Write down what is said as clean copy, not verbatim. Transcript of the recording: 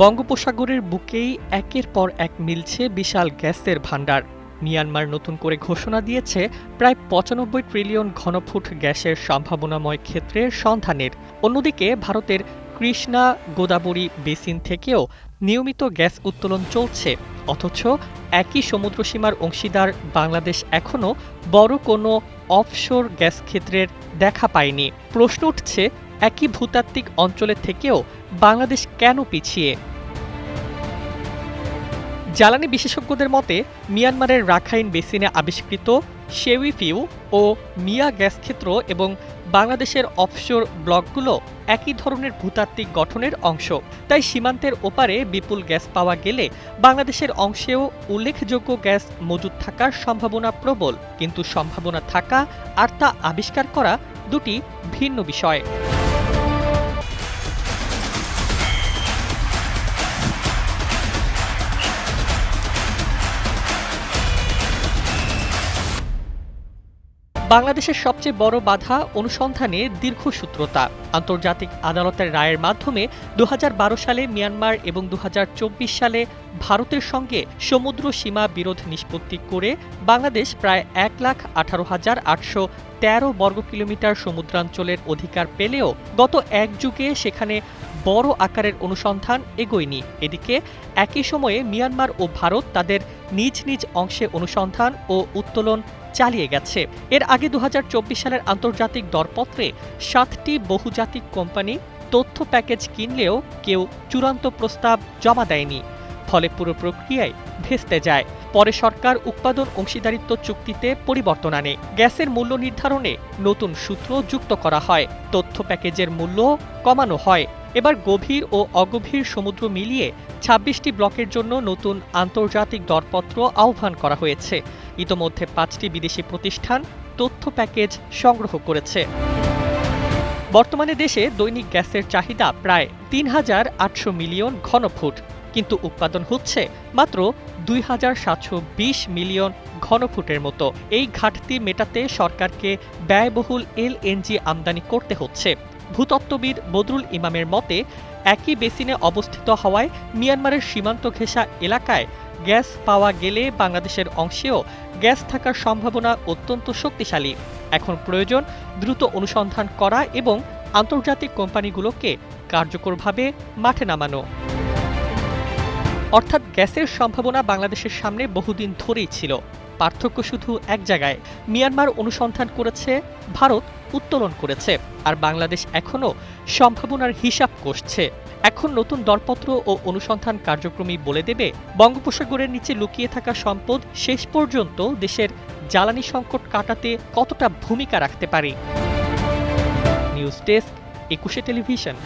বঙ্গোপসাগরের বুকেই একের পর এক মিলছে বিশাল গ্যাসের ভাণ্ডার। মিয়ানমার নতুন করে ঘোষণা দিয়েছে প্রায় ৯৫ ট্রিলিয়ন ঘনফুট গ্যাসের সম্ভাবনাময় ক্ষেত্রের সন্ধানের। অন্যদিকে ভারতের কৃষ্ণা গোদাবরী বেসিন থেকেও নিয়মিত গ্যাস উত্তোলন চলছে, অথচ একই সমুদ্রসীমার অংশীদার বাংলাদেশ এখনও বড় কোনো অফশোর গ্যাস ক্ষেত্রের দেখা পায়নি। প্রশ্ন উঠছে, একই ভূতাত্ত্বিক অঞ্চলে থেকেও বাংলাদেশ কেন পিছিয়ে? জ্বালানি বিশেষজ্ঞদের মতে, মিয়ানমারের রাখাইন বেসিনে আবিষ্কৃত শেউইফিউ ও মিয়া গ্যাস ক্ষেত্র এবং বাংলাদেশের অফশোর ব্লকগুলো একই ধরনের ভূতাত্ত্বিক গঠনের অংশ। তাই সীমান্তের ওপারে বিপুল গ্যাস পাওয়া গেলে বাংলাদেশের অংশেও উল্লেখযোগ্য গ্যাস মজুদ থাকার সম্ভাবনা প্রবল, কিন্তু সম্ভাবনা থাকা আর তা আবিষ্কার করা দুটি ভিন্ন বিষয়। বাংলাদেশের সবচেয়ে বড় বাধা অনুসন্ধানে দীর্ঘসূত্রতা। আন্তর্জাতিক আদালতের রায়ের মাধ্যমে ২০১২ সালে মিয়ানমার এবং ২০২৪ সালে ভারতের সঙ্গে সমুদ্র সীমা বিরোধ নিষ্পত্তি করে বাংলাদেশ প্রায় ১,১৮,৮১৩ বর্গ কিলোমিটার সমুদ্রাঞ্চলের অধিকার পেলেও গত এক যুগে সেখানে বড় আকারের অনুসন্ধান এগোয়নি। এদিকে একই সময়ে মিয়ানমার ও ভারত তাদের নিজ নিজ অংশে অনুসন্ধান ও উত্তোলন চালিয়ে গেছে। এর আগে ২০২৪ সালের আন্তর্জাতিক দরপত্রে ৭টি বহুজাতিক কোম্পানি তথ্য প্যাকেজ কিনলেও কেউ চূড়ান্ত প্রস্তাব জমা দেয়নি। ফলে পুরো প্রক্রিয়ায় ভেস্তে যায়। পরে সরকার উৎপাদন অংশীদারিত্ব চুক্তিতে পরিবর্তন আনে। গ্যাসের মূল্য নির্ধারণে নতুন সূত্র যুক্ত করা হয়, তথ্য প্যাকেজের মূল্য কমানো হয়। এবার গভীর ও অগভীর সমুদ্র মিলিয়ে ২৬টি ব্লকের জন্য নতুন আন্তর্জাতিক দরপত্র আহ্বান করা হয়েছে। ইতোমধ্যে ৫টি বিদেশি প্রতিষ্ঠান তথ্য প্যাকেজ সংগ্রহ করেছে। বর্তমানে দেশে দৈনিক গ্যাসের চাহিদা প্রায় ৩,৮০০ মিলিয়ন ঘনফুট, কিন্তু উৎপাদন হচ্ছে মাত্র ২,৭২০ মিলিয়ন ঘনফুটের মতো। এই ঘাটতি মেটাতে সরকারকে ব্যয়বহুল এলএনজি আমদানি করতে হচ্ছে। ভূতত্ত্ববিদ বদরুল ইমামের মতে, একই বেসিনে অবস্থিত হওয়ায় মিয়ানমারের সীমান্ত ঘেঁষা এলাকায় গ্যাস পাওয়া গেলে বাংলাদেশের অংশেও গ্যাস থাকার সম্ভাবনা অত্যন্ত শক্তিশালী। এখন প্রয়োজন দ্রুত অনুসন্ধান করা এবং আন্তর্জাতিক কোম্পানিগুলোকে কার্যকরভাবে মাঠে নামানো। অর্থাৎ গ্যাসের সম্ভাবনা বাংলাদেশের সামনে বহুদিন ধরেই ছিল, পার্থক্য শুধু এক জায়গায়। মিয়ানমার অনুসন্ধান করেছে, ভারত উত্তোলন করেছে, আর বাংলাদেশ এখনও সম্ভাবনার হিসাব কষছে। এখন নতুন দরপত্র ও অনুসন্ধান কার্যক্রমই বলে দেবে বঙ্গোপসাগরের নিচে লুকিয়ে থাকা সম্পদ শেষ পর্যন্ত দেশের জ্বালানি সংকট কাটাতে কতটা ভূমিকা রাখতে পারে। News desk, ২১ television.